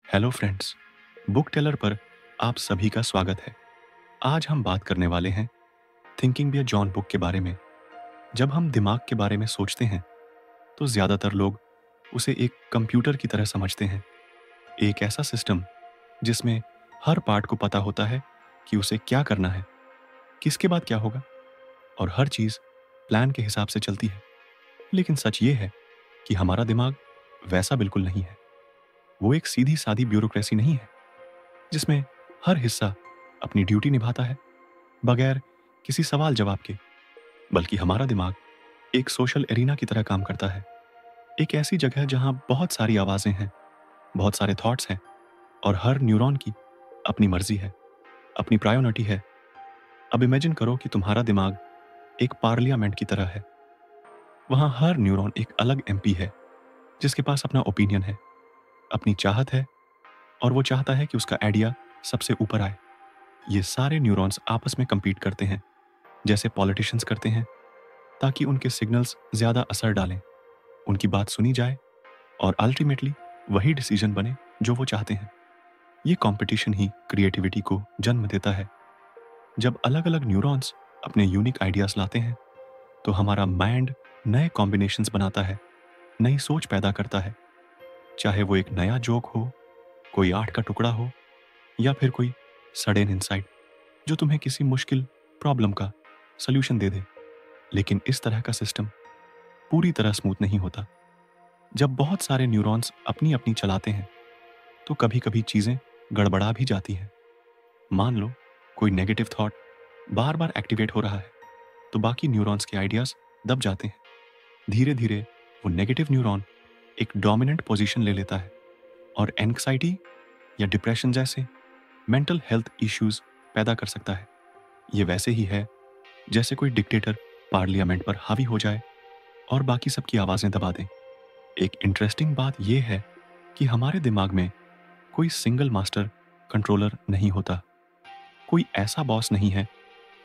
Hello friends, book Taylor पर आप सभी का स्वागत है। आज हम बात करने वाले हैं थिंकिंग बियॉन्ड जॉन बुक के बारे में। जब हम दिमाग के बारे में सोचते हैं तो ज़्यादातर लोग उसे एक कंप्यूटर की तरह समझते हैं, एक ऐसा सिस्टम जिसमें हर पार्ट को पता होता है कि उसे क्या करना है, किसके बाद क्या होगा, और हर चीज़ प्लान के हिसाब से चलती है। लेकिन सच ये है कि हमारा दिमाग वैसा बिल्कुल नहीं है। वो एक सीधी सादी ब्यूरोक्रेसी नहीं है जिसमें हर हिस्सा अपनी ड्यूटी निभाता है बगैर किसी सवाल जवाब के। बल्कि हमारा दिमाग एक सोशल एरिना की तरह काम करता है, एक ऐसी जगह जहां बहुत सारी आवाजें हैं, बहुत सारे थॉट्स हैं, और हर न्यूरॉन की अपनी मर्जी है, अपनी प्रायोरिटी है। अब इमेजिन करो कि तुम्हारा दिमाग एक पार्लियामेंट की तरह है। वहां हर न्यूरॉन एक अलग एमपी है जिसके पास अपना ओपिनियन है, अपनी चाहत है, और वो चाहता है कि उसका आइडिया सबसे ऊपर आए। ये सारे न्यूरॉन्स आपस में compete करते हैं, जैसे पॉलिटिशियंस करते हैं, ताकि उनके सिग्नल्स ज़्यादा असर डालें, उनकी बात सुनी जाए, और अल्टीमेटली वही डिसीजन बने जो वो चाहते हैं। ये कंपटीशन ही क्रिएटिविटी को जन्म देता है। जब अलग अलग न्यूरॉन्स अपने यूनिक आइडियाज लाते हैं तो हमारा माइंड नए कॉम्बिनेशंस बनाता है, नई सोच पैदा करता है। चाहे वो एक नया जोक हो, कोई आर्ट का टुकड़ा हो, या फिर कोई सडन इंसाइट जो तुम्हें किसी मुश्किल प्रॉब्लम का सल्यूशन दे दे। लेकिन इस तरह का सिस्टम पूरी तरह स्मूथ नहीं होता। जब बहुत सारे न्यूरॉन्स अपनी अपनी चलाते हैं तो कभी कभी चीज़ें गड़बड़ा भी जाती हैं। मान लो कोई नेगेटिव थॉट बार बार एक्टिवेट हो रहा है तो बाकी न्यूरॉन्स के आइडियाज दब जाते हैं। धीरे धीरे वो नेगेटिव न्यूरॉन एक डोमिनेंट पोजीशन ले लेता है और एंग्जाइटी या डिप्रेशन जैसे मेंटल हेल्थ इश्यूज पैदा कर सकता है। ये वैसे ही है जैसे कोई डिक्टेटर पार्लियामेंट पर हावी हो जाए और बाकी सबकी आवाज़ें दबा दें। एक इंटरेस्टिंग बात यह है कि हमारे दिमाग में कोई सिंगल मास्टर कंट्रोलर नहीं होता। कोई ऐसा बॉस नहीं है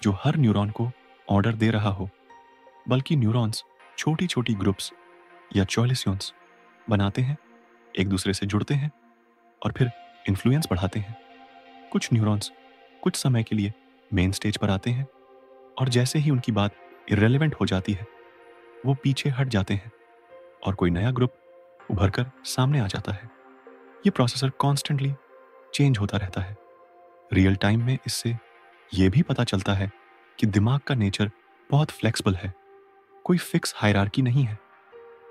जो हर न्यूरॉन को ऑर्डर दे रहा हो, बल्कि न्यूरॉन्स छोटी छोटी ग्रुप्स या चॉलिस्यून्स बनाते हैं, एक दूसरे से जुड़ते हैं, और फिर इन्फ्लुएंस बढ़ाते हैं। कुछ न्यूरॉन्स कुछ समय के लिए मेन स्टेज पर आते हैं, और जैसे ही उनकी बात इररेलेवेंट हो जाती है वो पीछे हट जाते हैं और कोई नया ग्रुप उभर कर सामने आ जाता है। ये प्रोसेसर कॉन्स्टेंटली चेंज होता रहता है। रियल टाइम में इससे ये भी पता चलता है कि दिमाग का नेचर बहुत फ्लेक्सिबल है। कोई फिक्स हायरार्की नहीं है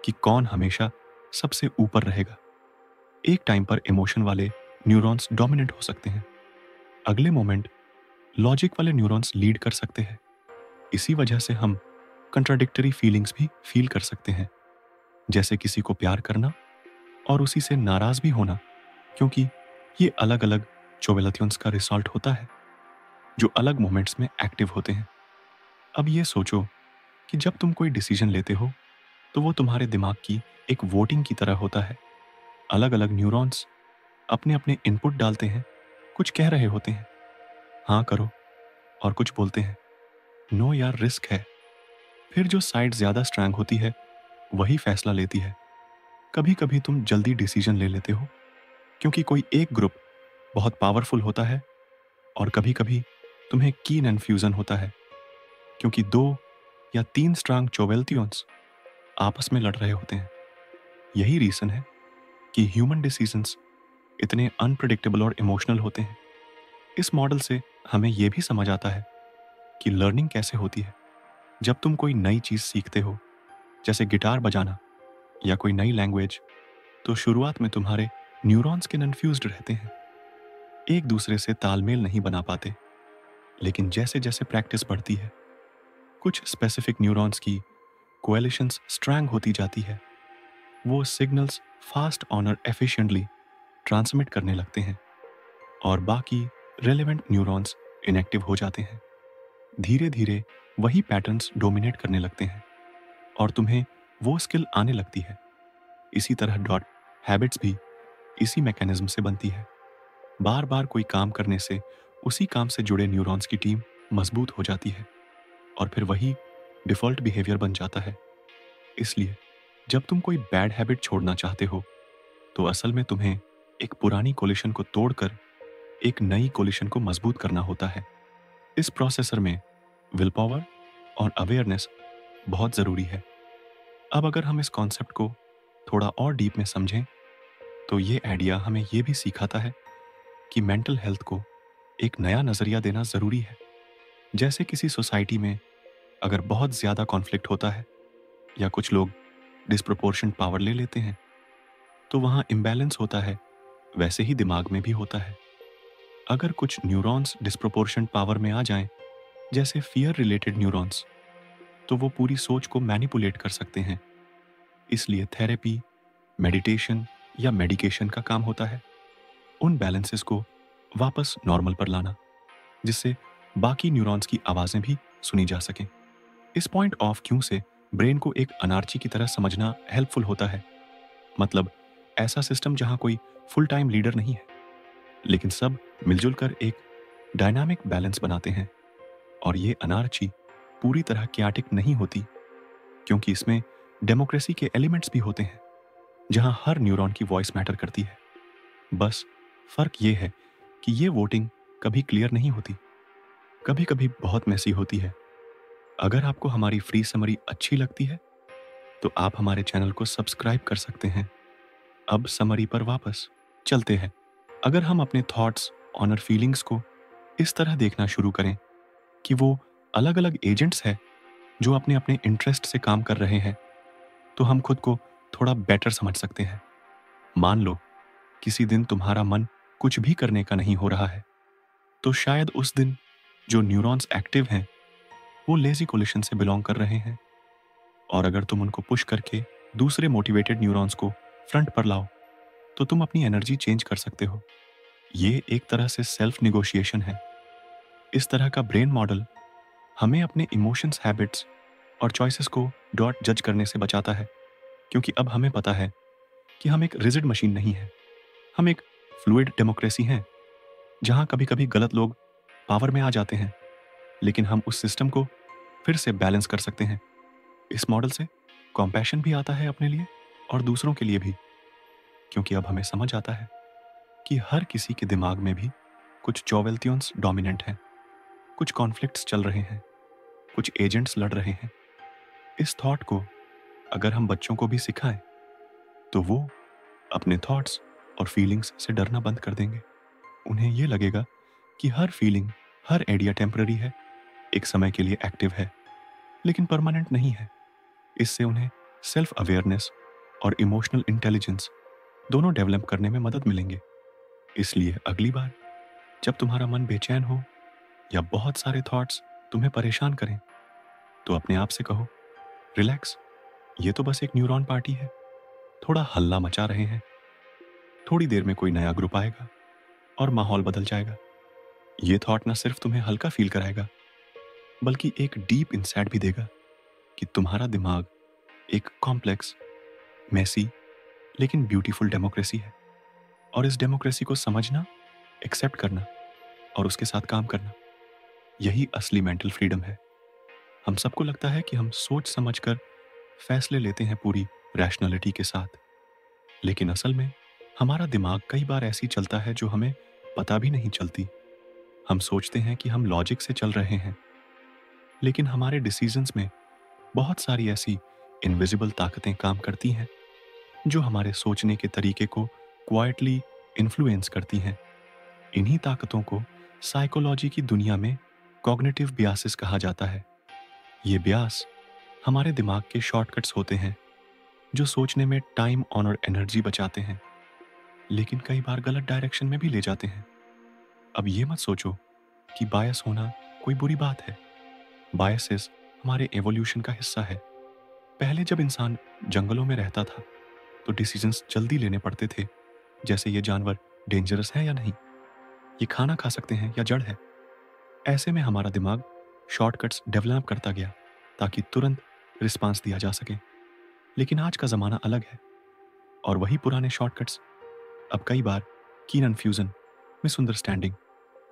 कि कौन हमेशा सबसे ऊपर रहेगा। एक टाइम पर इमोशन वाले न्यूरॉन्स डोमिनेंट हो सकते हैं, अगले मोमेंट लॉजिक वाले न्यूरॉन्स लीड कर सकते हैं। इसी वजह से हम कंट्राडिक्टरी फीलिंग्स भी फील कर सकते हैं, जैसे किसी को प्यार करना और उसी से नाराज भी होना, क्योंकि ये अलग अलग चोवेलथियंस का रिजल्ट होता है जो अलग मोमेंट्स में एक्टिव होते हैं। अब ये सोचो कि जब तुम कोई डिसीजन लेते हो तो वो तुम्हारे दिमाग की एक वोटिंग की तरह होता है। अलग अलग न्यूरॉन्स अपने अपने इनपुट डालते हैं, कुछ कह रहे होते हैं हाँ करो, और कुछ बोलते हैं नो यार रिस्क है। फिर जो साइड ज़्यादा स्ट्रांग होती है वही फैसला लेती है। कभी कभी तुम जल्दी डिसीजन ले लेते हो क्योंकि कोई एक ग्रुप बहुत पावरफुल होता है, और कभी कभी तुम्हें कीन इन्फ्यूजन होता है क्योंकि दो या तीन स्ट्रांग चोवेल्थियंस आपस में लड़ रहे होते हैं। यही रीज़न है कि ह्यूमन डिसीजंस इतने अनप्रिडिक्टेबल और इमोशनल होते हैं। इस मॉडल से हमें यह भी समझ आता है कि लर्निंग कैसे होती है। जब तुम कोई नई चीज़ सीखते हो, जैसे गिटार बजाना या कोई नई लैंग्वेज, तो शुरुआत में तुम्हारे न्यूरॉन्स कन्फ्यूज्ड रहते हैं, एक दूसरे से तालमेल नहीं बना पाते। लेकिन जैसे जैसे प्रैक्टिस बढ़ती है कुछ स्पेसिफिक न्यूरॉन्स की कोएलिशंस स्ट्रांग होती जाती है। वो सिग्नल्स फास्ट और एफिशिएंटली ट्रांसमिट करने लगते हैं, और बाकी रेलेवेंट न्यूरॉन्स इनएक्टिव हो जाते हैं। धीरे धीरे वही पैटर्न्स डोमिनेट करने लगते हैं और तुम्हें वो स्किल आने लगती है। इसी तरह डॉट हैबिट्स भी इसी मैकेनिज्म से बनती है। बार बार कोई काम करने से उसी काम से जुड़े न्यूरॉन्स की टीम मजबूत हो जाती है, और फिर वही डिफ़ॉल्ट बिहेवियर बन जाता है। इसलिए जब तुम कोई बैड हैबिट छोड़ना चाहते हो तो असल में तुम्हें एक पुरानी कोलिशन को तोड़कर एक नई कोलिशन को मजबूत करना होता है। इस प्रोसेसर में विल पावर और अवेयरनेस बहुत ज़रूरी है। अब अगर हम इस कॉन्सेप्ट को थोड़ा और डीप में समझें तो ये आइडिया हमें ये भी सिखाता है कि मेंटल हेल्थ को एक नया नज़रिया देना ज़रूरी है। जैसे किसी सोसाइटी में अगर बहुत ज़्यादा कॉन्फ्लिक्ट होता है या कुछ लोग डिस्प्रोपोर्शंट पावर ले लेते हैं तो वहाँ इम्बैलेंस होता है, वैसे ही दिमाग में भी होता है। अगर कुछ न्यूरॉन्स डिस्प्रोपोर्शंट पावर में आ जाएं, जैसे फियर रिलेटेड न्यूरॉन्स, तो वो पूरी सोच को मैनिपुलेट कर सकते हैं। इसलिए थेरेपी, मेडिटेशन या मेडिकेशन का काम होता है उन बैलेंसेस को वापस नॉर्मल पर लाना, जिससे बाकी न्यूरॉन्स की आवाज़ें भी सुनी जा सकें। इस पॉइंट ऑफ व्यू से ब्रेन को एक अनार्ची की तरह समझना हेल्पफुल होता है। मतलब ऐसा सिस्टम जहां कोई फुल टाइम लीडर नहीं है, लेकिन सब मिलजुल कर एक डायनामिक बैलेंस बनाते हैं। और ये अनार्ची पूरी तरह क्याटिक नहीं होती, क्योंकि इसमें डेमोक्रेसी के एलिमेंट्स भी होते हैं, जहां हर न्यूरॉन की वॉइस मैटर करती है। बस फर्क ये है कि ये वोटिंग कभी क्लियर नहीं होती, कभी कभी बहुत मैसी होती है। अगर आपको हमारी फ्री समरी अच्छी लगती है तो आप हमारे चैनल को सब्सक्राइब कर सकते हैं। अब समरी पर वापस चलते हैं। अगर हम अपने थॉट्स और फीलिंग्स को इस तरह देखना शुरू करें कि वो अलग अलग एजेंट्स हैं जो अपने अपने इंटरेस्ट से काम कर रहे हैं, तो हम खुद को थोड़ा बेटर समझ सकते हैं। मान लो किसी दिन तुम्हारा मन कुछ भी करने का नहीं हो रहा है, तो शायद उस दिन जो न्यूरॉन्स एक्टिव हैं वो लेजी कोलिशन से बिलोंग कर रहे हैं। और अगर तुम उनको पुश करके दूसरे मोटिवेटेड न्यूरॉन्स को फ्रंट पर लाओ तो तुम अपनी एनर्जी चेंज कर सकते हो। ये एक तरह से सेल्फ निगोशिएशन है। इस तरह का ब्रेन मॉडल हमें अपने इमोशंस, हैबिट्स और चॉइसेस को डॉट जज करने से बचाता है, क्योंकि अब हमें पता है कि हम एक रिजिड मशीन नहीं है। हम एक फ्लूइड डेमोक्रेसी हैं, जहां कभी कभी गलत लोग पावर में आ जाते हैं, लेकिन हम उस सिस्टम को फिर से बैलेंस कर सकते हैं। इस मॉडल से कॉम्पैशन भी आता है अपने लिए और दूसरों के लिए भी, क्योंकि अब हमें समझ आता है कि हर किसी के दिमाग में भी कुछ चौवेल्टियंस डोमिनेंट हैं, कुछ कॉन्फ्लिक्ट्स चल रहे हैं, कुछ एजेंट्स लड़ रहे हैं। इस थॉट को अगर हम बच्चों को भी सिखाएं तो वो अपने थॉट्स और फीलिंग्स से डरना बंद कर देंगे। उन्हें ये लगेगा कि हर फीलिंग, हर आइडिया टेम्पररी है, एक समय के लिए एक्टिव है, लेकिन परमानेंट नहीं है। इससे उन्हें सेल्फ अवेयरनेस और इमोशनल इंटेलिजेंस दोनों डेवलप करने में मदद मिलेंगे। इसलिए अगली बार जब तुम्हारा मन बेचैन हो या बहुत सारे थॉट्स तुम्हें परेशान करें, तो अपने आप से कहो, रिलैक्स, ये तो बस एक न्यूरॉन पार्टी है, थोड़ा हल्ला मचा रहे हैं। थोड़ी देर में कोई नया ग्रुप आएगा और माहौल बदल जाएगा। ये थॉट न सिर्फ तुम्हें हल्का फील कराएगा, बल्कि एक डीप इंसाइट भी देगा कि तुम्हारा दिमाग एक कॉम्प्लेक्स, मैसी लेकिन ब्यूटीफुल डेमोक्रेसी है। और इस डेमोक्रेसी को समझना, एक्सेप्ट करना और उसके साथ काम करना, यही असली मेंटल फ्रीडम है। हम सबको लगता है कि हम सोच समझकर फैसले लेते हैं पूरी रैशनैलिटी के साथ, लेकिन असल में हमारा दिमाग कई बार ऐसी चलता है जो हमें पता भी नहीं चलती। हम सोचते हैं कि हम लॉजिक से चल रहे हैं, लेकिन हमारे डिसीजंस में बहुत सारी ऐसी इनविजिबल ताकतें काम करती हैं जो हमारे सोचने के तरीके को क्वाइटली इन्फ्लुएंस करती हैं। इन्हीं ताकतों को साइकोलॉजी की दुनिया में कॉग्निटिव बियासेस कहा जाता है। ये बियास हमारे दिमाग के शॉर्टकट्स होते हैं जो सोचने में टाइम ऑनर एनर्जी बचाते हैं, लेकिन कई बार गलत डायरेक्शन में भी ले जाते हैं। अब ये मत सोचो कि बायस होना कोई बुरी बात है। बायसेस हमारे एवोल्यूशन का हिस्सा है। पहले जब इंसान जंगलों में रहता था तो डिसीजंस जल्दी लेने पड़ते थे, जैसे ये जानवर डेंजरस है या नहीं, ये खाना खा सकते हैं या जड़ है। ऐसे में हमारा दिमाग शॉर्टकट्स डेवलप करता गया ताकि तुरंत रिस्पांस दिया जा सके। लेकिन आज का ज़माना अलग है, और वही पुराने शॉर्टकट्स अब कई बार कीन कन्फ्यूजन, मिसअंडरस्टैंडिंग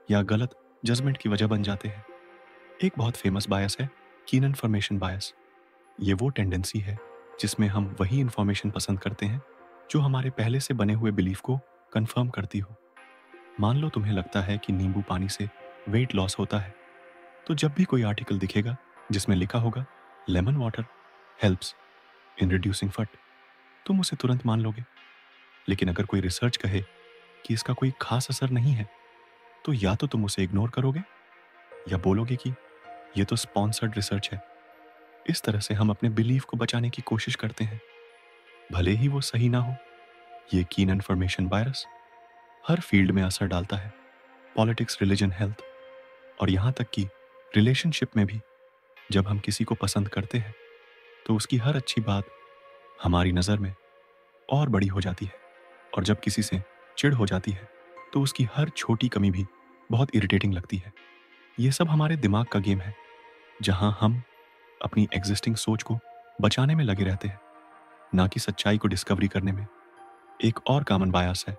या गलत जजमेंट की वजह बन जाते हैं। एक बहुत फेमस बायस है कीन इन्फॉर्मेशन बायस। ये वो टेंडेंसी है जिसमें हम वही इंफॉर्मेशन पसंद करते हैं जो हमारे पहले से बने हुए बिलीफ को कंफर्म करती हो। मान लो तुम्हें लगता है कि नींबू पानी से वेट लॉस होता है, तो जब भी कोई आर्टिकल दिखेगा जिसमें लिखा होगा lemon water helps in reducing फट, तुम उसे तुरंत मान लोगे। लेकिन अगर कोई रिसर्च कहे कि इसका कोई खास असर नहीं है, तो या तो तुम उसे इग्नोर करोगे या बोलोगे कि ये तो स्पॉन्सर्ड रिसर्च है। इस तरह से हम अपने बिलीफ को बचाने की कोशिश करते हैं, भले ही वो सही ना हो। ये कीन इन्फॉर्मेशन वायरस हर फील्ड में असर डालता है, पॉलिटिक्स, रिलीजन, हेल्थ और यहाँ तक कि रिलेशनशिप में भी। जब हम किसी को पसंद करते हैं तो उसकी हर अच्छी बात हमारी नज़र में और बड़ी हो जाती है, और जब किसी से चिढ़ हो जाती है तो उसकी हर छोटी कमी भी बहुत इरिटेटिंग लगती है। ये सब हमारे दिमाग का गेम है, जहाँ हम अपनी एग्जिस्टिंग सोच को बचाने में लगे रहते हैं, ना कि सच्चाई को डिस्कवरी करने में। एक और कॉमन बायस है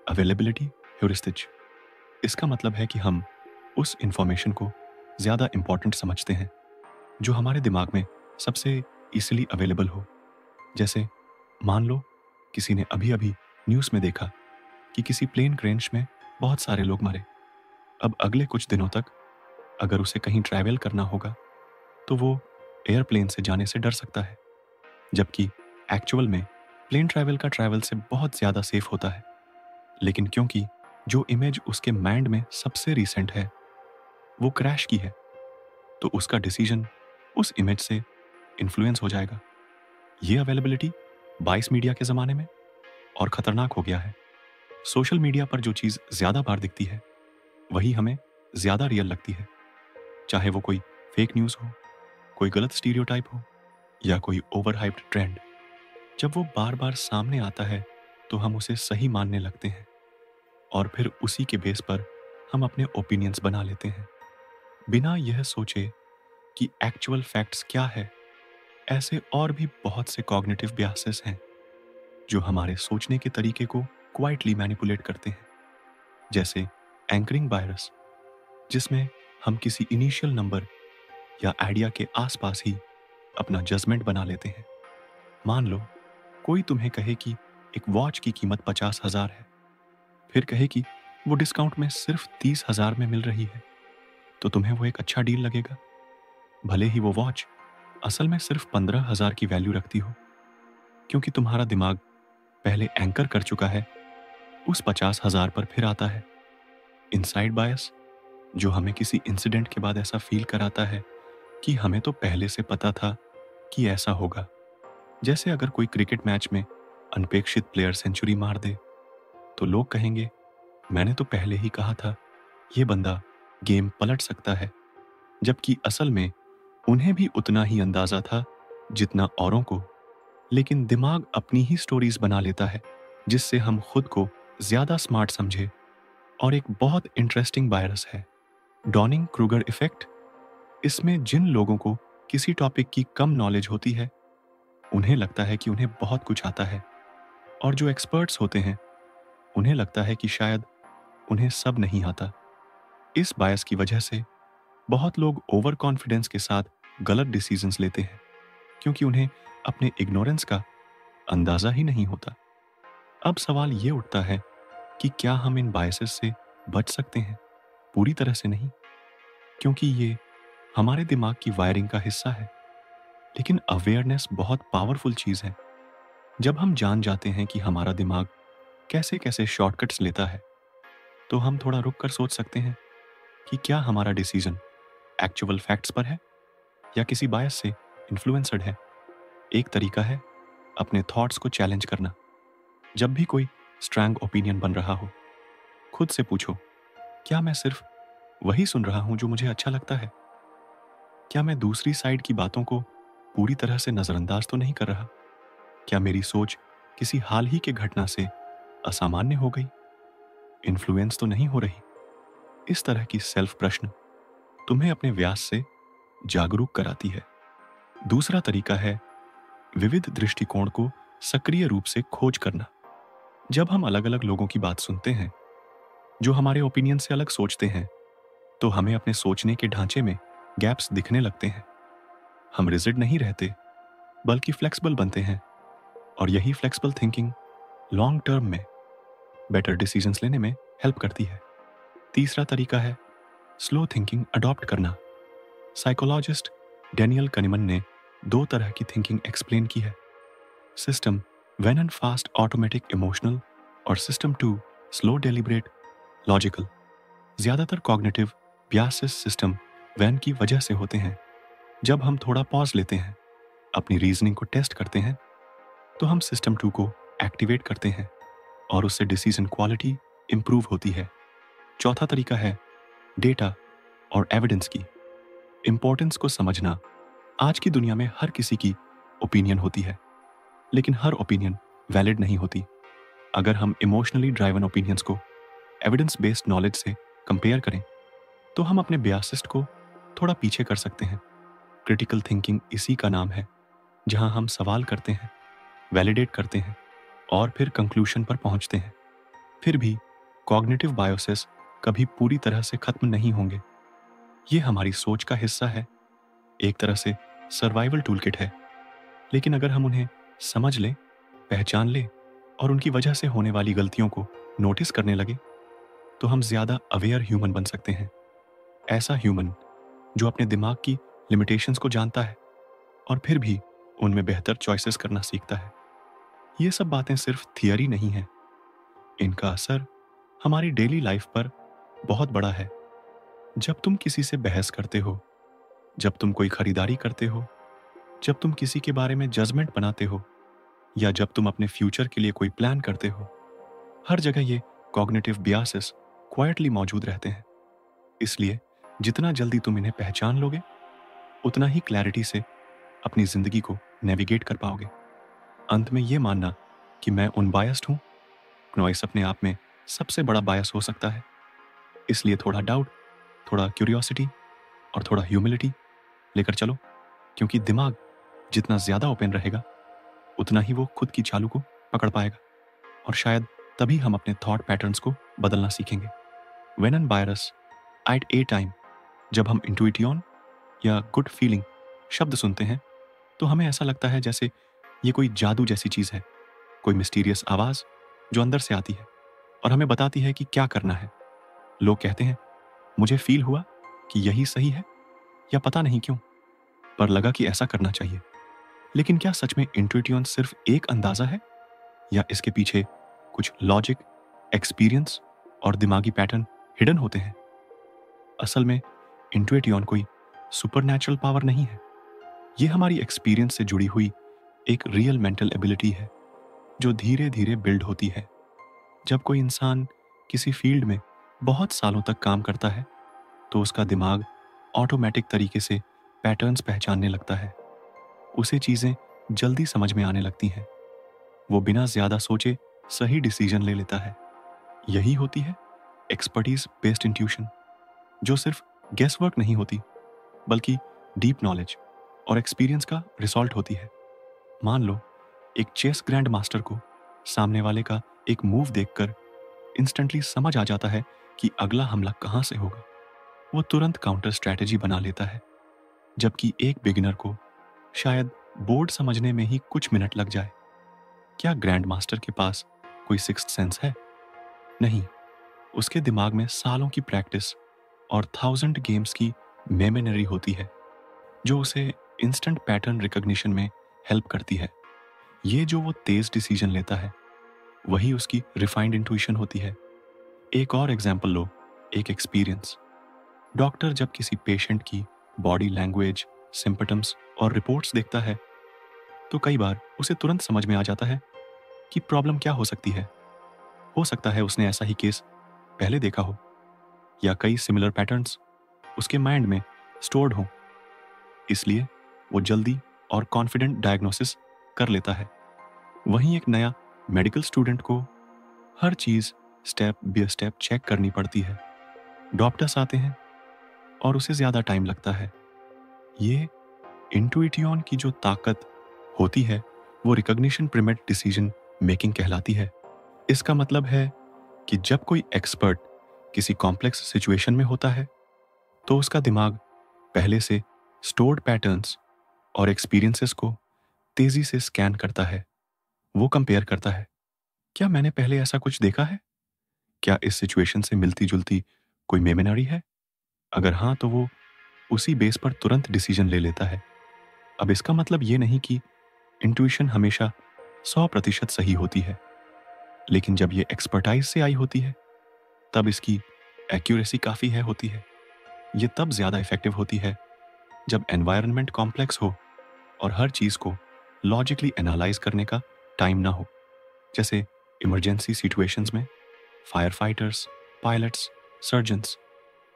अवेलेबिलिटी ह्यूरिस्टिक। इसका मतलब है कि हम उस इंफॉर्मेशन को ज़्यादा इंपॉर्टेंट समझते हैं जो हमारे दिमाग में सबसे इजीली अवेलेबल हो। जैसे मान लो किसी ने अभी अभी न्यूज़ में देखा कि किसी प्लेन क्रैश में बहुत सारे लोग मरे। अब अगले कुछ दिनों तक अगर उसे कहीं ट्रैवल करना होगा तो वो एयरप्लेन से जाने से डर सकता है, जबकि एक्चुअल में प्लेन ट्रैवल का ट्रैवल से बहुत ज़्यादा सेफ होता है। लेकिन क्योंकि जो इमेज उसके माइंड में सबसे रिसेंट है वो क्रैश की है, तो उसका डिसीजन उस इमेज से इन्फ्लुएंस हो जाएगा। ये अवेलेबिलिटी 22 मीडिया के ज़माने में और ख़तरनाक हो गया है। सोशल मीडिया पर जो चीज़ ज़्यादा बार दिखती है वही हमें ज़्यादा रियल लगती है, चाहे वो कोई फेक न्यूज़ हो, कोई गलत स्टीरियोटाइप हो या कोई ओवर हाइप्ड ट्रेंड। जब वो बार बार सामने आता है तो हम उसे सही मानने लगते हैं, और फिर उसी के बेस पर हम अपने ओपिनियंस बना लेते हैं बिना यह सोचे कि एक्चुअल फैक्ट्स क्या है। ऐसे और भी बहुत से कॉग्निटिव बियासेस हैं जो हमारे सोचने के तरीके को क्वाइटली मैनिपुलेट करते हैं, जैसे एंकरिंग बायस, जिसमें हम किसी इनिशियल नंबर या आइडिया के आसपास ही अपना जजमेंट बना लेते हैं। मान लो कोई तुम्हें कहे कि एक वॉच की कीमत 50,000 है, फिर कहे कि वो डिस्काउंट में सिर्फ 30,000 में मिल रही है, तो तुम्हें वो एक अच्छा डील लगेगा, भले ही वो वॉच असल में सिर्फ 15,000 की वैल्यू रखती हो, क्योंकि तुम्हारा दिमाग पहले एंकर कर चुका है उस 50,000 पर फिर आता है। इनसाइड बायस, जो हमें किसी इंसिडेंट के बाद ऐसा फील कराता है कि हमें तो पहले से पता था कि ऐसा होगा। जैसे अगर कोई क्रिकेट मैच में अनपेक्षित प्लेयर सेंचुरी मार दे तो लोग कहेंगे मैंने तो पहले ही कहा था ये बंदा गेम पलट सकता है, जबकि असल में उन्हें भी उतना ही अंदाजा था जितना औरों को। लेकिन दिमाग अपनी ही स्टोरीज बना लेता है जिससे हम खुद को ज्यादा स्मार्ट समझे। और एक बहुत इंटरेस्टिंग वायरस है डॉनिंग क्रूगर इफेक्ट। इसमें जिन लोगों को किसी टॉपिक की कम नॉलेज होती है उन्हें लगता है कि उन्हें बहुत कुछ आता है, और जो एक्सपर्ट्स होते हैं उन्हें लगता है कि शायद उन्हें सब नहीं आता। इस बायस की वजह से बहुत लोग ओवर कॉन्फिडेंस के साथ गलत डिसीजंस लेते हैं, क्योंकि उन्हें अपने इग्नोरेंस का अंदाजा ही नहीं होता। अब सवाल ये उठता है कि क्या हम इन बायसेस से बच सकते हैं? पूरी तरह से नहीं, क्योंकि ये हमारे दिमाग की वायरिंग का हिस्सा है। लेकिन अवेयरनेस बहुत पावरफुल चीज़ है। जब हम जान जाते हैं कि हमारा दिमाग कैसे कैसे शॉर्टकट्स लेता है, तो हम थोड़ा रुक कर सोच सकते हैं कि क्या हमारा डिसीजन एक्चुअल फैक्ट्स पर है या किसी बायस से इन्फ्लुएंसड है। एक तरीका है अपने थॉट्स को चैलेंज करना। जब भी कोई स्ट्रॉन्ग ओपिनियन बन रहा हो, खुद से पूछो, क्या मैं सिर्फ वही सुन रहा हूं जो मुझे अच्छा लगता है? क्या मैं दूसरी साइड की बातों को पूरी तरह से नजरअंदाज तो नहीं कर रहा? क्या मेरी सोच किसी हाल ही के घटना से असामान्य हो गई, इन्फ्लुएंस तो नहीं हो रही? इस तरह की सेल्फ प्रश्न तुम्हें अपने व्यास से जागरूक कराती है। दूसरा तरीका है विविध दृष्टिकोण को सक्रिय रूप से खोज करना। जब हम अलग अलग लोगों की बात सुनते हैं जो हमारे ओपिनियन से अलग सोचते हैं, तो हमें अपने सोचने के ढांचे में गैप्स दिखने लगते हैं। हम रिजिड नहीं रहते, बल्कि फ्लेक्सिबल बनते हैं, और यही फ्लेक्सिबल थिंकिंग लॉन्ग टर्म में बेटर डिसीजंस लेने में हेल्प करती है। तीसरा तरीका है स्लो थिंकिंग अडॉप्ट करना। साइकोलॉजिस्ट डेनियल कनीमन ने दो तरह की थिंकिंग एक्सप्लेन की है, system one and fast automatic emotional और सिस्टम 2 स्लो डेलिब्रेट लॉजिकल। ज़्यादातर कॉग्निटिव बियासेस सिस्टम वैन की वजह से होते हैं। जब हम थोड़ा पॉज लेते हैं, अपनी रीजनिंग को टेस्ट करते हैं, तो हम सिस्टम 2 को एक्टिवेट करते हैं और उससे डिसीजन क्वालिटी इंप्रूव होती है। चौथा तरीका है डेटा और एविडेंस की इंपॉर्टेंस को समझना। आज की दुनिया में हर किसी की ओपिनियन होती है, लेकिन हर ओपिनियन वैलिड नहीं होती। अगर हम इमोशनली ड्राइवन ओपिनियंस को एविडेंस बेस्ड नॉलेज से कंपेयर करें, तो हम अपने बियासिस्ट को थोड़ा पीछे कर सकते हैं। क्रिटिकल थिंकिंग इसी का नाम है, जहां हम सवाल करते हैं, वैलिडेट करते हैं और फिर कंक्लूशन पर पहुंचते हैं। फिर भी कॉग्निटिव बायोसेस कभी पूरी तरह से खत्म नहीं होंगे। ये हमारी सोच का हिस्सा है, एक तरह से सर्वाइवल टूलकिट है। लेकिन अगर हम उन्हें समझ लें, पहचान लें और उनकी वजह से होने वाली गलतियों को नोटिस करने लगे, तो हम ज़्यादा अवेयर ह्यूमन बन सकते हैं। ऐसा ह्यूमन जो अपने दिमाग की लिमिटेशंस को जानता है और फिर भी उनमें बेहतर चॉइसेस करना सीखता है। ये सब बातें सिर्फ थियरी नहीं है, इनका असर हमारी डेली लाइफ पर बहुत बड़ा है। जब तुम किसी से बहस करते हो, जब तुम कोई खरीदारी करते हो, जब तुम किसी के बारे में जजमेंट बनाते हो, या जब तुम अपने फ्यूचर के लिए कोई प्लान करते हो, हर जगह ये कॉग्निटिव बियासेस क्वाइटली मौजूद रहते हैं। इसलिए जितना जल्दी तुम इन्हें पहचान लोगे, उतना ही क्लैरिटी से अपनी जिंदगी को नेविगेट कर पाओगे। अंत में ये मानना कि मैं अनबायस्ड हूँ, नॉइस अपने आप में सबसे बड़ा बायस हो सकता है। इसलिए थोड़ा डाउट, थोड़ा क्यूरियोसिटी और थोड़ा ह्यूमिलिटी लेकर चलो, क्योंकि दिमाग जितना ज़्यादा ओपन रहेगा, उतना ही वो खुद की चालू को पकड़ पाएगा और शायद तभी हम अपने थॉट पैटर्न्स को बदलना सीखेंगे। When an bias at a time, जब हम इंट्यूइटियन या गुड फीलिंग शब्द सुनते हैं, तो हमें ऐसा लगता है जैसे ये कोई जादू जैसी चीज़ है, कोई मिस्टीरियस आवाज़ जो अंदर से आती है और हमें बताती है कि क्या करना है। लोग कहते हैं, मुझे फील हुआ कि यही सही है, या पता नहीं क्यों, पर लगा कि ऐसा करना चाहिए। लेकिन क्या सच में इंट्यूइटियन सिर्फ एक अंदाज़ा है, या इसके पीछे कुछ लॉजिक, एक्सपीरियंस और दिमागी पैटर्न हिडन होते हैं? असल में इंट्यूइटियन कोई सुपरनैचुरल पावर नहीं है। ये हमारी एक्सपीरियंस से जुड़ी हुई एक रियल मेंटल एबिलिटी है, जो धीरे धीरे बिल्ड होती है। जब कोई इंसान किसी फील्ड में बहुत सालों तक काम करता है, तो उसका दिमाग ऑटोमेटिक तरीके से पैटर्न्स पहचानने लगता है। उसे चीज़ें जल्दी समझ में आने लगती हैं। वो बिना ज़्यादा सोचे सही डिसीजन ले लेता है। यही होती है एक्सपर्टीज बेस्ड इंट्यूशन, जो सिर्फ गेस वर्क नहीं होती, बल्कि डीप नॉलेज और एक्सपीरियंस का रिजल्ट होती है। मान लो एक चेस ग्रैंड मास्टर को सामने वाले का एक मूव देखकर इंस्टेंटली समझ आ जाता है कि अगला हमला कहाँ से होगा। वो तुरंत काउंटर स्ट्रैटेजी बना लेता है, जबकि एक बिगिनर को शायद बोर्ड समझने में ही कुछ मिनट लग जाए। क्या ग्रैंड मास्टर के पास कोई सिक्स्थ सेंस है? नहीं, उसके दिमाग में सालों की प्रैक्टिस और 1000 गेम्स की मेमोरी होती है, जो उसे इंस्टेंट पैटर्न रिकॉग्निशन में हेल्प करती है। ये जो वो तेज डिसीजन लेता है, वही उसकी रिफाइंड इंट्यूशन होती है। एक और एग्जाम्पल लो, एक एक्सपीरियंस। डॉक्टर जब किसी पेशेंट की बॉडी लैंग्वेज, सिम्पटम्स और रिपोर्ट्स देखता है, तो कई बार उसे तुरंत समझ में आ जाता है कि प्रॉब्लम क्या हो सकती है। हो सकता है उसने ऐसा ही केस पहले देखा हो, या कई सिमिलर पैटर्न्स उसके माइंड में स्टोर्ड हों। इसलिए वो जल्दी और कॉन्फिडेंट डायग्नोसिस कर लेता है। वहीं एक नया मेडिकल स्टूडेंट को हर चीज़ स्टेप बाय स्टेप चेक करनी पड़ती है। डॉक्टर्स आते हैं और उसे ज़्यादा टाइम लगता है। ये इंट्यूइटियन की जो ताकत होती है, वो रिकॉग्निशन प्रीमेड डिसीजन मेकिंग कहलाती है। इसका मतलब है कि जब कोई एक्सपर्ट किसी कॉम्प्लेक्स सिचुएशन में होता है, तो उसका दिमाग पहले से स्टोर्ड पैटर्न्स और एक्सपीरियंसेस को तेजी से स्कैन करता है। वो कंपेयर करता है, क्या मैंने पहले ऐसा कुछ देखा है, क्या इस सिचुएशन से मिलती जुलती कोई मेमोरी है? अगर हाँ, तो वो उसी बेस पर तुरंत डिसीजन ले लेता है। अब इसका मतलब ये नहीं कि इंट्यूशन हमेशा 100% सही होती है, लेकिन जब ये एक्सपर्टाइज से आई होती है तब इसकी एक्यूरेसी काफ़ी है होती है। ये तब ज़्यादा इफेक्टिव होती है जब एनवायरनमेंट कॉम्प्लेक्स हो और हर चीज़ को लॉजिकली एनालाइज करने का टाइम ना हो। जैसे इमरजेंसी सिचुएशंस में फायर फाइटर्स, पायलट्स, सर्जन्स,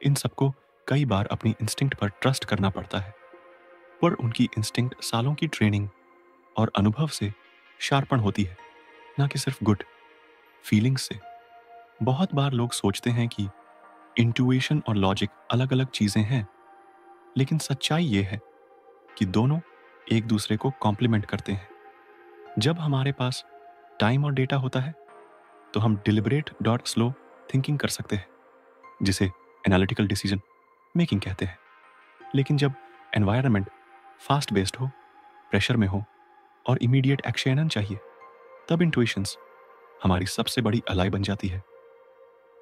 इन सबको कई बार अपनी इंस्टिंक्ट पर ट्रस्ट करना पड़ता है, पर उनकी इंस्टिंक्ट सालों की ट्रेनिंग और अनुभव से शार्पन होती है, ना कि सिर्फ गुड फीलिंग्स से। बहुत बार लोग सोचते हैं कि इंट्यूशन और लॉजिक अलग अलग चीज़ें हैं, लेकिन सच्चाई ये है कि दोनों एक दूसरे को कॉम्प्लीमेंट करते हैं। जब हमारे पास टाइम और डेटा होता है तो हम डिलिबरेट डॉट स्लो थिंकिंग कर सकते हैं, जिसे एनालिटिकल डिसीजन मेकिंग कहते हैं। लेकिन जब एनवायरनमेंट फास्ट बेस्ड हो, प्रेशर में हो और इमीडिएट एक्शन चाहिए, तब इंट्यूशंस हमारी सबसे बड़ी अलाई बन जाती है।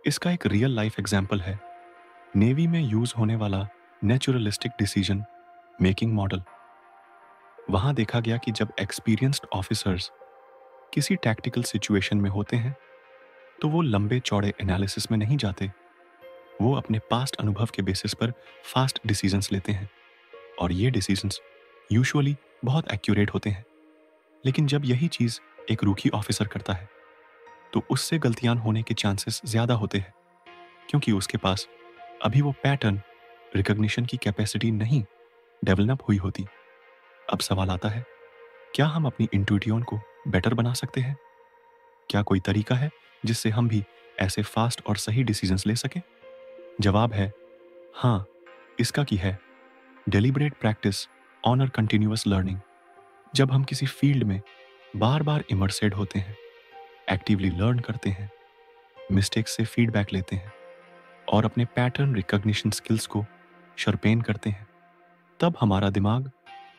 इसका एक रियल लाइफ एग्जाम्पल है नेवी में यूज होने वाला नेचुरलिस्टिक डिसीजन मेकिंग मॉडल। वहां देखा गया कि जब एक्सपीरियंस्ड ऑफिसर्स किसी टैक्टिकल सिचुएशन में होते हैं तो वो लंबे चौड़े एनालिसिस में नहीं जाते, वो अपने पास्ट अनुभव के बेसिस पर फास्ट डिसीजंस लेते हैं और ये डिसीजंस यूजुअली बहुत एक्यूरेट होते हैं। लेकिन जब यही चीज़ एक रूकी ऑफिसर करता है तो उससे गलतियां होने के चांसेस ज़्यादा होते हैं, क्योंकि उसके पास अभी वो पैटर्न रिकॉग्निशन की कैपेसिटी नहीं डेवलप हुई होती। अब सवाल आता है, क्या हम अपनी इंट्यूशन को बेटर बना सकते हैं? क्या कोई तरीका है जिससे हम भी ऐसे फास्ट और सही डिसीजंस ले सकें? जवाब है हाँ, इसका की है डेलिब्रेट प्रैक्टिस ऑनर कंटिन्यूअस लर्निंग। जब हम किसी फील्ड में बार बार इमर्सेड होते हैं, एक्टिवली लर्न करते हैं, मिस्टेक्स से फीडबैक लेते हैं और अपने पैटर्न रिकॉग्निशन स्किल्स को शर्पेन करते हैं, तब हमारा दिमाग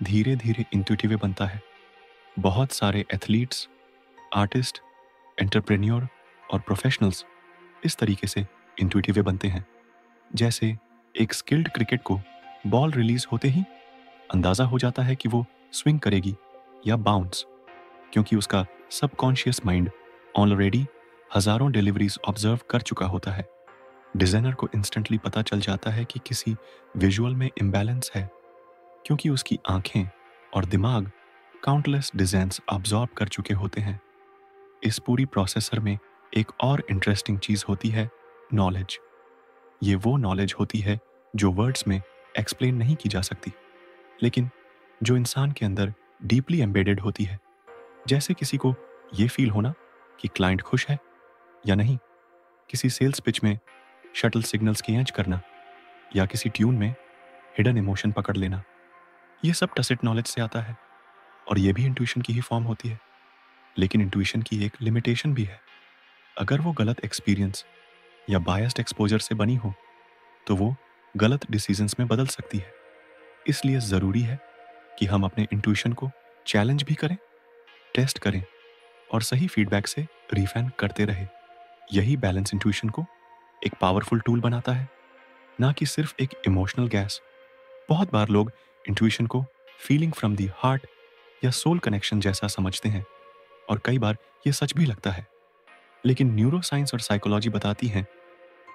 धीरे धीरे इंट्यूटिव बनता है। बहुत सारे एथलीट्स, आर्टिस्ट, एंटरप्रेन्योर और प्रोफेशनल्स इस तरीके से इंट्यूटिव बनते हैं। जैसे एक स्किल्ड क्रिकेट को बॉल रिलीज होते ही अंदाजा हो जाता है कि वो स्विंग करेगी या बाउंस, क्योंकि उसका सबकॉन्शियस माइंड ऑलरेडी हजारों डिलीवरीज ऑब्जर्व कर चुका होता है। डिजाइनर को इंस्टेंटली पता चल जाता है कि किसी विजुअल में इम्बैलेंस है, क्योंकि उसकी आंखें और दिमाग काउंटलेस डिजाइन्स ऑब्जॉर्व कर चुके होते हैं। इस पूरी प्रोसेसर में एक और इंटरेस्टिंग चीज होती है, नॉलेज। ये वो नॉलेज होती है जो वर्ड्स में एक्सप्लेन नहीं की जा सकती, लेकिन जो इंसान के अंदर डीपली एम्बेडेड होती है। जैसे किसी को ये फील होना कि क्लाइंट खुश है या नहीं, किसी सेल्स पिच में शटल सिग्नल्स की एंच करना, या किसी ट्यून में हिडन इमोशन पकड़ लेना। ये सब टसिट नॉलेज से आता है और ये भी इंट्यूशन की ही फॉर्म होती है। लेकिन इंट्यूशन की एक लिमिटेशन भी है। अगर वो गलत एक्सपीरियंस या बायस्ड एक्सपोजर से बनी हो तो वो गलत डिसीजंस में बदल सकती है। इसलिए ज़रूरी है कि हम अपने इंट्यूशन को चैलेंज भी करें, टेस्ट करें और सही फीडबैक से रिफाइन करते रहे। यही बैलेंस इंट्यूशन को एक पावरफुल टूल बनाता है, ना कि सिर्फ एक इमोशनल गैस। बहुत बार लोग इंट्यूशन को फीलिंग फ्रॉम दी हार्ट या सोल कनेक्शन जैसा समझते हैं और कई बार ये सच भी लगता है। लेकिन न्यूरो साइंस और साइकोलॉजी बताती हैं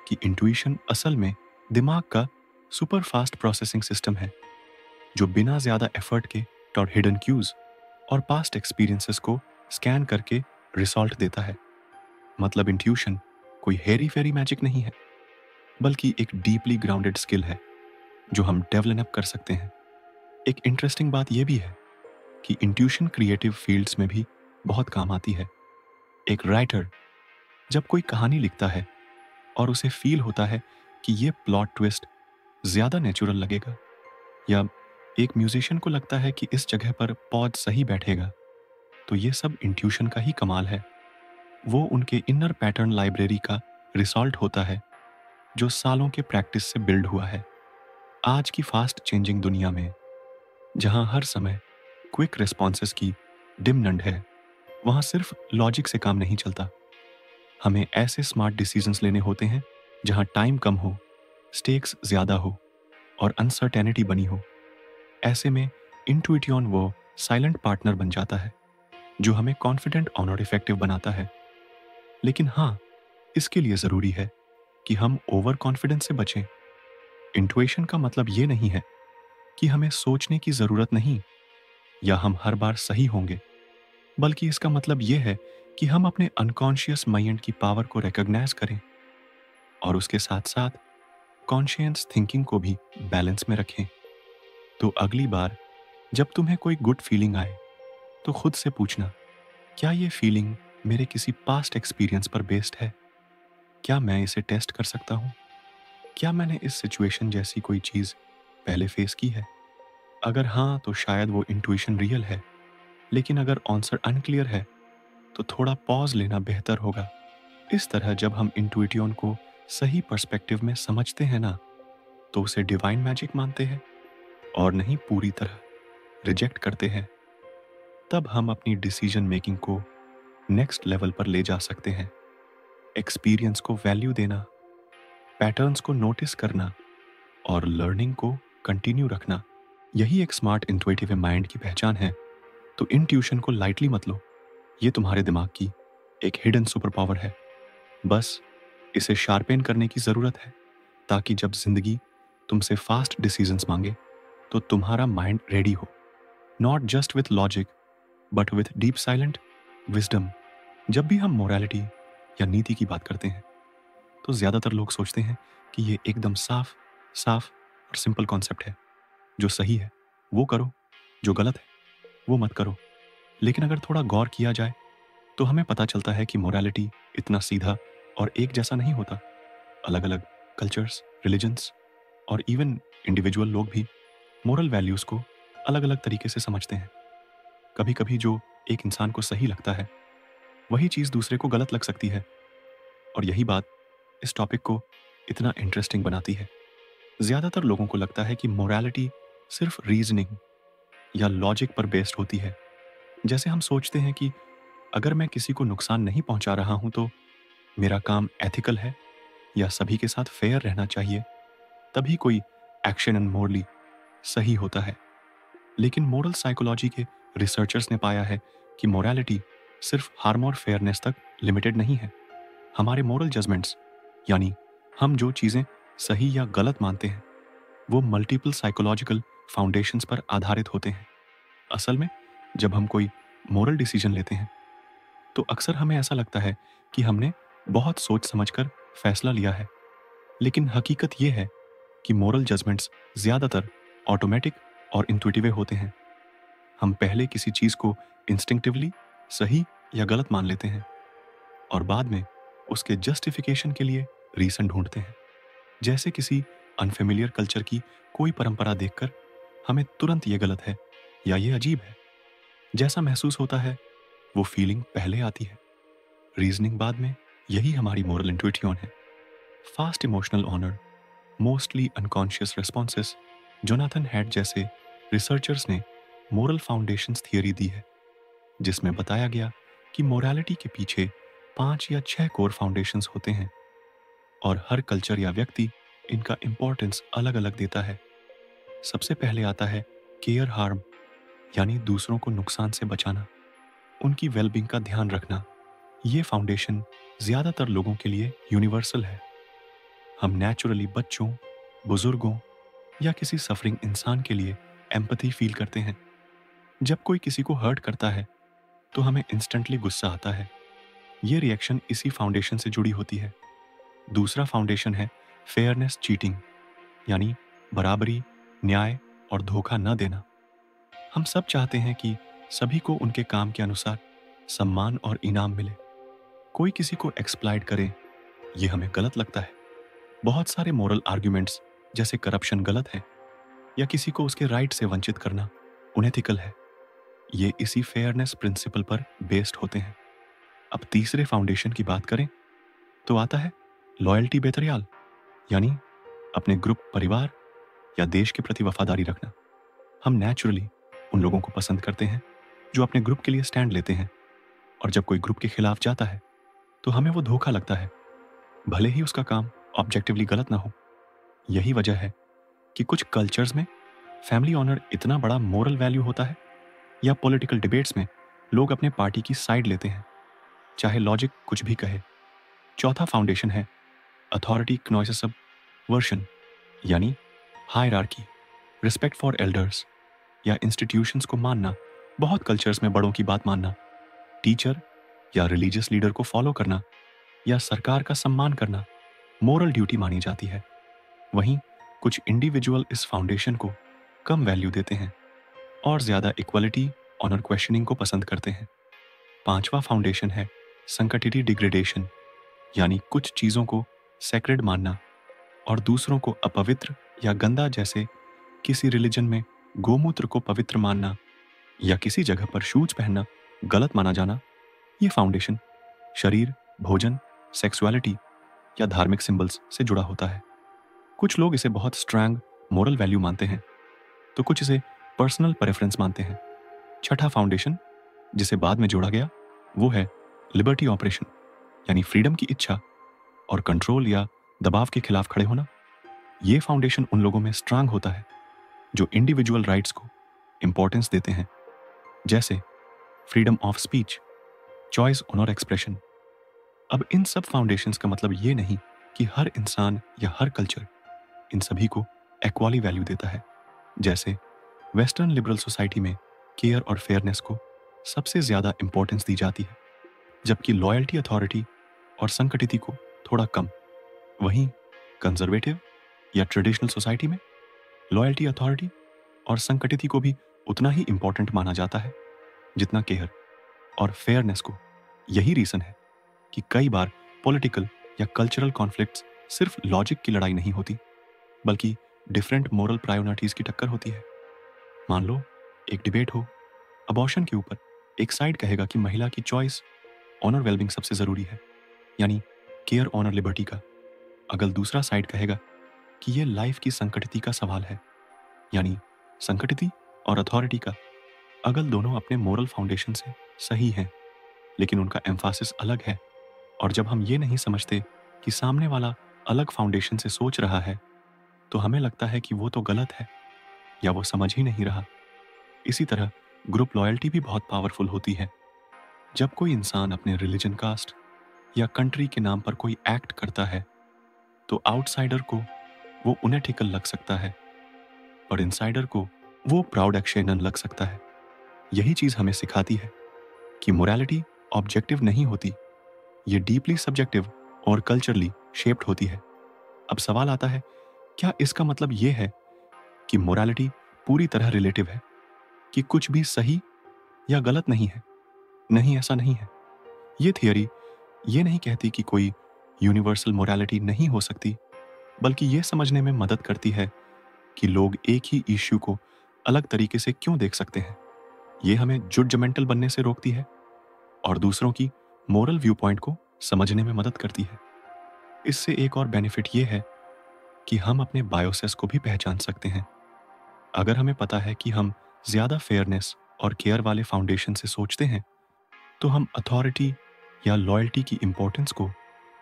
कि इंट्यूशन असल में दिमाग का सुपर फास्ट प्रोसेसिंग सिस्टम है, जो बिना ज़्यादा एफर्ट के और हिडन क्यूज और पास्ट एक्सपीरियंसेस को स्कैन करके रिजल्ट देता है। मतलब इंट्यूशन कोई हेरी फेरी मैजिक नहीं है, बल्कि एक डीपली ग्राउंडेड स्किल है जो हम डेवलप कर सकते हैं। एक इंटरेस्टिंग बात यह भी है कि इंट्यूशन क्रिएटिव फील्ड्स में भी बहुत काम आती है। एक राइटर जब कोई कहानी लिखता है और उसे फील होता है कि ये प्लॉट ट्विस्ट ज़्यादा नेचुरल लगेगा, या एक म्यूजिशियन को लगता है कि इस जगह पर पॉज सही बैठेगा, तो ये सब इंट्यूशन का ही कमाल है। वो उनके इनर पैटर्न लाइब्रेरी का रिजल्ट होता है जो सालों के प्रैक्टिस से बिल्ड हुआ है। आज की फास्ट चेंजिंग दुनिया में, जहां हर समय क्विक रिस्पॉन्सेस की डिमांड है, वहां सिर्फ लॉजिक से काम नहीं चलता। हमें ऐसे स्मार्ट डिसीजंस लेने होते हैं जहां टाइम कम हो, स्टेक्स ज़्यादा हो और अनसर्टेनिटी बनी हो। ऐसे में इंट्यूइटियन वो साइलेंट पार्टनर बन जाता है जो हमें कॉन्फिडेंट और इफेक्टिव बनाता है। लेकिन हाँ, इसके लिए ज़रूरी है कि हम ओवर कॉन्फिडेंस से बचें। इंट्यूशन का मतलब ये नहीं है कि हमें सोचने की ज़रूरत नहीं या हम हर बार सही होंगे, बल्कि इसका मतलब ये है कि हम अपने अनकॉन्शियस माइंड की पावर को रिकॉग्नाइज करें और उसके साथ साथ कॉन्शियस थिंकिंग को भी बैलेंस में रखें। तो अगली बार जब तुम्हें कोई गुड फीलिंग आए तो खुद से पूछना, क्या ये फीलिंग मेरे किसी पास्ट एक्सपीरियंस पर बेस्ड है? क्या मैं इसे टेस्ट कर सकता हूँ? क्या मैंने इस सिचुएशन जैसी कोई चीज़ पहले फेस की है? अगर हाँ, तो शायद वो इंट्यूशन रियल है। लेकिन अगर आंसर अनक्लियर है तो थोड़ा पॉज लेना बेहतर होगा। इस तरह जब हम इंट्यूशन को सही पर्सपेक्टिव में समझते हैं ना, तो उसे डिवाइन मैजिक मानते हैं और नहीं पूरी तरह रिजेक्ट करते हैं। तब हम अपनी डिसीजन मेकिंग को नेक्स्ट लेवल पर ले जा सकते हैं। एक्सपीरियंस को वैल्यू देना, पैटर्न्स को नोटिस करना और लर्निंग को कंटिन्यू रखना, यही एक स्मार्ट इंट्यूटिव माइंड की पहचान है। तो इंट्यूशन को लाइटली मत लो, ये तुम्हारे दिमाग की एक हिडन सुपर पावर है। बस इसे शार्पेन करने की ज़रूरत है ताकि जब जिंदगी तुमसे फास्ट डिसीजंस मांगे तो तुम्हारा माइंड रेडी हो, not just with logic but with deep silent wisdom. जब भी हम मोरालिटी या नीति की बात करते हैं तो ज़्यादातर लोग सोचते हैं कि ये एकदम साफ साफ और सिंपल कॉन्सेप्ट है। जो सही है वो करो, जो गलत है वो मत करो। लेकिन अगर थोड़ा गौर किया जाए तो हमें पता चलता है कि मोरालिटी इतना सीधा और एक जैसा नहीं होता। अलग अलग कल्चर्स, रिलीजन्स और इवन इंडिविजुअल लोग भी मोरल वैल्यूज़ को अलग अलग तरीके से समझते हैं। कभी कभी जो एक इंसान को सही लगता है वही चीज़ दूसरे को गलत लग सकती है, और यही बात इस टॉपिक को इतना इंटरेस्टिंग बनाती है। ज़्यादातर लोगों को लगता है कि मोरालिटी सिर्फ रीजनिंग या लॉजिक पर बेस्ड होती है। जैसे हम सोचते हैं कि अगर मैं किसी को नुकसान नहीं पहुंचा रहा हूं तो मेरा काम एथिकल है या सभी के साथ फेयर रहना चाहिए, तभी कोई एक्शन एंड मोरली सही होता है। लेकिन मोरल साइकोलॉजी के रिसर्चर्स ने पाया है कि मोरालिटी सिर्फ हार्म और फेयरनेस तक लिमिटेड नहीं है। हमारे मोरल जजमेंट्स, यानी हम जो चीज़ें सही या गलत मानते हैं, वो मल्टीपल साइकोलॉजिकल फाउंडेशंस पर आधारित होते हैं। असल में जब हम कोई मोरल डिसीजन लेते हैं तो अक्सर हमें ऐसा लगता है कि हमने बहुत सोच समझकर फैसला लिया है। लेकिन हकीकत यह है कि मोरल जजमेंट्स ज़्यादातर ऑटोमेटिक और इंट्यूटिव होते हैं। हम पहले किसी चीज़ को इंस्टिंक्टिवली सही या गलत मान लेते हैं और बाद में उसके जस्टिफिकेशन के लिए रीज़न ढूंढते हैं। जैसे किसी अनफेमिलियर कल्चर की कोई परंपरा देखकर हमें तुरंत ये गलत है या ये अजीब है जैसा महसूस होता है, वो फीलिंग पहले आती है, रीजनिंग बाद में। यही हमारी मोरल इंट्यूशन है। फास्ट इमोशनल ऑनर, mostly unconscious responses, Jonathan Haidt जैसे रिसर्चर्स ने मोरल फाउंडेशंस थियरी दी है, जिसमें बताया गया कि मोरालिटी के पीछे 5 या 6 कोर फाउंडेशंस होते हैं और हर कल्चर या व्यक्ति इनका इंपॉर्टेंस अलग अलग देता है। सबसे पहले आता है केयर हार्म, यानी दूसरों को नुकसान से बचाना, उनकी वेलबींग का ध्यान रखना। ये फाउंडेशन ज़्यादातर लोगों के लिए यूनिवर्सल है। हम नेचुरली बच्चों, बुजुर्गों या किसी सफरिंग इंसान के लिए एम्पैथी फील करते हैं। जब कोई किसी को हर्ट करता है तो हमें इंस्टेंटली गुस्सा आता है। ये रिएक्शन इसी फाउंडेशन से जुड़ी होती है। दूसरा फाउंडेशन है फेयरनेस चीटिंग, यानी बराबरी, न्याय और धोखा न देना। हम सब चाहते हैं कि सभी को उनके काम के अनुसार सम्मान और इनाम मिले। कोई किसी को एक्सप्लॉइट करे, ये हमें गलत लगता है। बहुत सारे मोरल आर्ग्यूमेंट्स जैसे करप्शन गलत है या किसी को उसके राइट से वंचित करना अनएथिकल है, ये इसी फेयरनेस प्रिंसिपल पर बेस्ड होते हैं। अब तीसरे फाउंडेशन की बात करें तो आता है लॉयल्टी बेतरयाल, यानी अपने ग्रुप, परिवार या देश के प्रति वफादारी रखना। हम नेचुरली उन लोगों को पसंद करते हैं जो अपने ग्रुप के लिए स्टैंड लेते हैं, और जब कोई ग्रुप के खिलाफ जाता है तो हमें वो धोखा लगता है, भले ही उसका काम ऑब्जेक्टिवली गलत ना हो। यही वजह है कि कुछ कल्चर्स में फैमिली ऑनर इतना बड़ा मोरल वैल्यू होता है, या पॉलिटिकल डिबेट्स में लोग अपने पार्टी की साइड लेते हैं, चाहे लॉजिक कुछ भी कहे। चौथा फाउंडेशन है अथॉरिटी क्नोसिस वर्शन, यानी हायरार्की, रिस्पेक्ट फॉर एल्डर्स या इंस्टीट्यूशंस को मानना। बहुत कल्चर्स में बड़ों की बात मानना, टीचर या रिलीजियस लीडर को फॉलो करना या सरकार का सम्मान करना मोरल ड्यूटी मानी जाती है। वहीं कुछ इंडिविजुअल इस फाउंडेशन को कम वैल्यू देते हैं और ज़्यादा इक्वलिटी, ऑनर क्वेश्चनिंग को पसंद करते हैं। पांचवा फाउंडेशन है संकटिटी डिग्रेडेशन, यानी कुछ चीज़ों को सेक्रेड मानना और दूसरों को अपवित्र या गंदा, जैसे किसी रिलीजन में गोमूत्र को पवित्र मानना या किसी जगह पर शूज पहनना गलत माना जाना। ये फाउंडेशन शरीर, भोजन, सेक्सुअलिटी या धार्मिक सिंबल्स से जुड़ा होता है। कुछ लोग इसे बहुत स्ट्रांग मोरल वैल्यू मानते हैं, तो कुछ इसे पर्सनल प्रेफरेंस मानते हैं। छठा फाउंडेशन जिसे बाद में जोड़ा गया वो है लिबर्टी ऑपरेशन, यानी फ्रीडम की इच्छा और कंट्रोल या दबाव के खिलाफ खड़े होना। ये फाउंडेशन उन लोगों में स्ट्रांग होता है जो इंडिविजुअल राइट्स को इंपॉर्टेंस देते हैं, जैसे फ्रीडम ऑफ स्पीच, चॉइस ऑनर एक्सप्रेशन। अब इन सब फाउंडेशंस का मतलब ये नहीं कि हर इंसान या हर कल्चर इन सभी को इक्वली वैल्यू देता है। जैसे वेस्टर्न लिबरल सोसाइटी में केयर और फेयरनेस को सबसे ज़्यादा इंपॉर्टेंस दी जाती है, जबकि लॉयल्टी, अथॉरिटी और संकटिति को थोड़ा कम। वहीं कंजर्वेटिव या ट्रेडिशनल सोसाइटी में लॉयल्टी, अथॉरिटी और संकटिति को भी उतना ही इंपॉर्टेंट माना जाता है जितना केयर और फेयरनेस को। यही रीज़न है कि कई बार पॉलिटिकल या कल्चरल कॉन्फ्लिक्ट्स सिर्फ लॉजिक की लड़ाई नहीं होती, बल्कि डिफरेंट मोरल प्रायोरिटीज़ की टक्कर होती है। मान लो एक डिबेट हो अबॉर्शन के ऊपर, एक साइड कहेगा कि महिला की चॉइस, ऑनर, वेलबिंग सबसे ज़रूरी है, यानी केयर, ऑनर, लिबर्टी का। अगर दूसरा साइड कहेगा कि ये लाइफ की संकटति का सवाल है, यानी संकटति और अथॉरिटी का। अगर दोनों अपने मोरल फाउंडेशन से सही हैं, लेकिन उनका एम्फासिस अलग है, और जब हम ये नहीं समझते कि सामने वाला अलग फाउंडेशन से सोच रहा है, तो हमें लगता है कि वो तो गलत है या वो समझ ही नहीं रहा। इसी तरह ग्रुप लॉयल्टी भी बहुत पावरफुल होती है। जब कोई इंसान अपने रिलीजन, कास्ट या कंट्री के नाम पर कोई एक्ट करता है, तो आउटसाइडर को वो उनएथिकल लग सकता है, और इनसाइडर को वो प्राउड एक्शनन लग सकता है। यही चीज़ हमें सिखाती है कि मोरालिटी ऑब्जेक्टिव नहीं होती, ये डीपली सब्जेक्टिव और कल्चरली शेप्ड होती है। अब सवाल आता है, क्या इसका मतलब ये है कि मोरालिटी पूरी तरह रिलेटिव है, कि कुछ भी सही या गलत नहीं है? नहीं, ऐसा नहीं है। ये थियरी ये नहीं कहती कि कोई यूनिवर्सल मोरालिटी नहीं हो सकती, बल्कि ये समझने में मदद करती है कि लोग एक ही इश्यू को अलग तरीके से क्यों देख सकते हैं। ये हमें जजमेंटल बनने से रोकती है और दूसरों की मोरल व्यू पॉइंट को समझने में मदद करती है। इससे एक और बेनिफिट ये है कि हम अपने बायोसेस को भी पहचान सकते हैं। अगर हमें पता है कि हम ज़्यादा फेयरनेस और केयर वाले फाउंडेशन से सोचते हैं, तो हम अथॉरिटी या लॉयल्टी की इंपॉर्टेंस को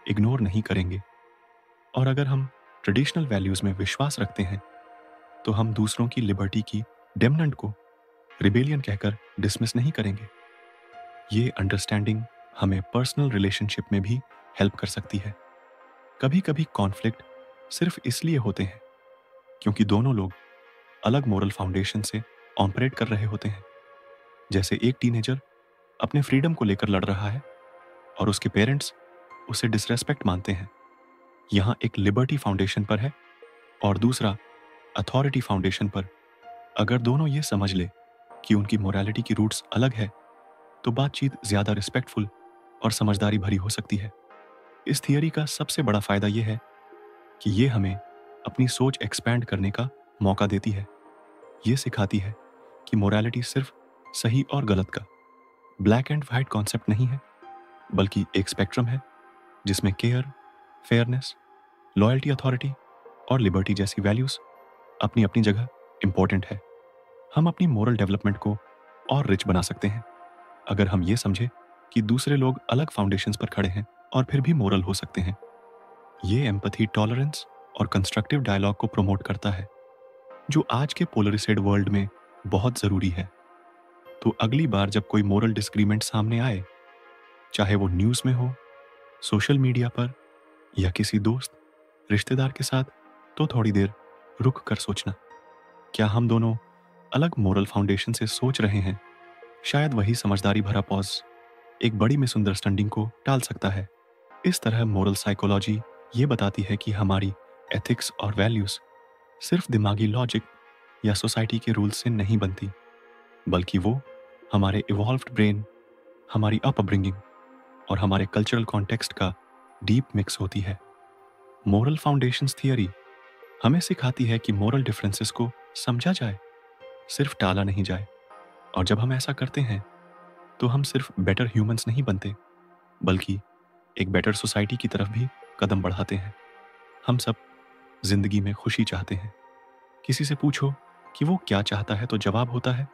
इग्नोर नहीं करेंगे। और अगर हम ट्रेडिशनल वैल्यूज़ में विश्वास रखते हैं, तो हम दूसरों की लिबर्टी की डेमनेंट को रिबेलियन कहकर डिसमिस नहीं करेंगे। ये अंडरस्टैंडिंग हमें पर्सनल रिलेशनशिप में भी हेल्प कर सकती है। कभी कभी कॉन्फ्लिक्ट सिर्फ इसलिए होते हैं क्योंकि दोनों लोग अलग मोरल फाउंडेशन से ऑपरेट कर रहे होते हैं। जैसे एक टीनेजर अपने फ्रीडम को लेकर लड़ रहा है और उसके पेरेंट्स उसे डिसरेस्पेक्ट मानते हैं। यहाँ एक लिबर्टी फाउंडेशन पर है और दूसरा अथॉरिटी फाउंडेशन पर। अगर दोनों ये समझ ले कि उनकी मोरालिटी की रूट्स अलग है, तो बातचीत ज़्यादा रिस्पेक्टफुल और समझदारी भरी हो सकती है। इस थियरी का सबसे बड़ा फ़ायदा यह है कि ये हमें अपनी सोच एक्सपैंड करने का मौका देती है। ये सिखाती है कि मोरालिटी सिर्फ सही और गलत का ब्लैक एंड वाइट कॉन्सेप्ट नहीं है, बल्कि एक स्पेक्ट्रम है जिसमें केयर, फेयरनेस, लॉयल्टी, अथॉरिटी और लिबर्टी जैसी वैल्यूज़ अपनी अपनी जगह इंपॉर्टेंट है। हम अपनी मोरल डेवलपमेंट को और रिच बना सकते हैं अगर हम ये समझे कि दूसरे लोग अलग फाउंडेशंस पर खड़े हैं और फिर भी मोरल हो सकते हैं। ये एम्पैथी, टॉलरेंस और कंस्ट्रक्टिव डायलॉग को प्रमोट करता है, जो आज के पोलराइज्ड वर्ल्ड में बहुत ज़रूरी है। तो अगली बार जब कोई मोरल डिस्क्रीमेंट सामने आए, चाहे वो न्यूज़ में हो, सोशल मीडिया पर या किसी दोस्त, रिश्तेदार के साथ, तो थोड़ी देर रुक कर सोचना, क्या हम दोनों अलग मोरल फाउंडेशन से सोच रहे हैं? शायद वही समझदारी भरा पॉज एक बड़ी मिसअंडरस्टैंडिंग को टाल सकता है। इस तरह मोरल साइकोलॉजी ये बताती है कि हमारी एथिक्स और वैल्यूज़ सिर्फ दिमागी लॉजिक या सोसाइटी के रूल्स से नहीं बनती, बल्कि वो हमारे इवॉल्व्ड ब्रेन, हमारी अपब्रिंगिंग और हमारे कल्चरल कॉन्टेक्स्ट का डीप मिक्स होती है। मोरल फाउंडेशंस थियरी हमें सिखाती है कि मोरल डिफरेंसेस को समझा जाए, सिर्फ टाला नहीं जाए। और जब हम ऐसा करते हैं तो हम सिर्फ बेटर ह्यूमंस नहीं बनते, बल्कि एक बेटर सोसाइटी की तरफ भी कदम बढ़ाते हैं। हम सब जिंदगी में खुशी चाहते हैं। किसी से पूछो कि वो क्या चाहता है तो जवाब होता है,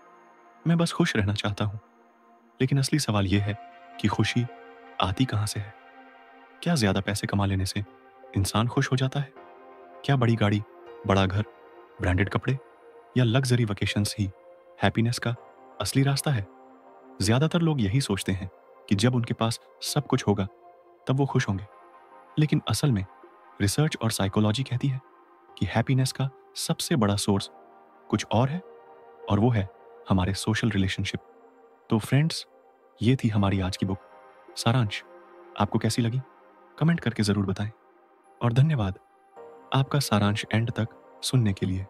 मैं बस खुश रहना चाहता हूँ। लेकिन असली सवाल यह है कि खुशी आती कहाँ से है? क्या ज़्यादा पैसे कमा लेने से इंसान खुश हो जाता है? क्या बड़ी गाड़ी, बड़ा घर, ब्रांडेड कपड़े या लग्जरी वेकेशंस ही हैप्पीनेस का असली रास्ता है? ज़्यादातर लोग यही सोचते हैं कि जब उनके पास सब कुछ होगा तब वो खुश होंगे। लेकिन असल में रिसर्च और साइकोलॉजी कहती है कि हैप्पीनेस का सबसे बड़ा सोर्स कुछ और है, और वो है हमारे सोशल रिलेशनशिप। तो फ्रेंड्स, ये थी हमारी आज की बुक सारांश। आपको कैसी लगी? कमेंट करके ज़रूर बताएं। और धन्यवाद आपका सारांश एंड तक सुनने के लिए।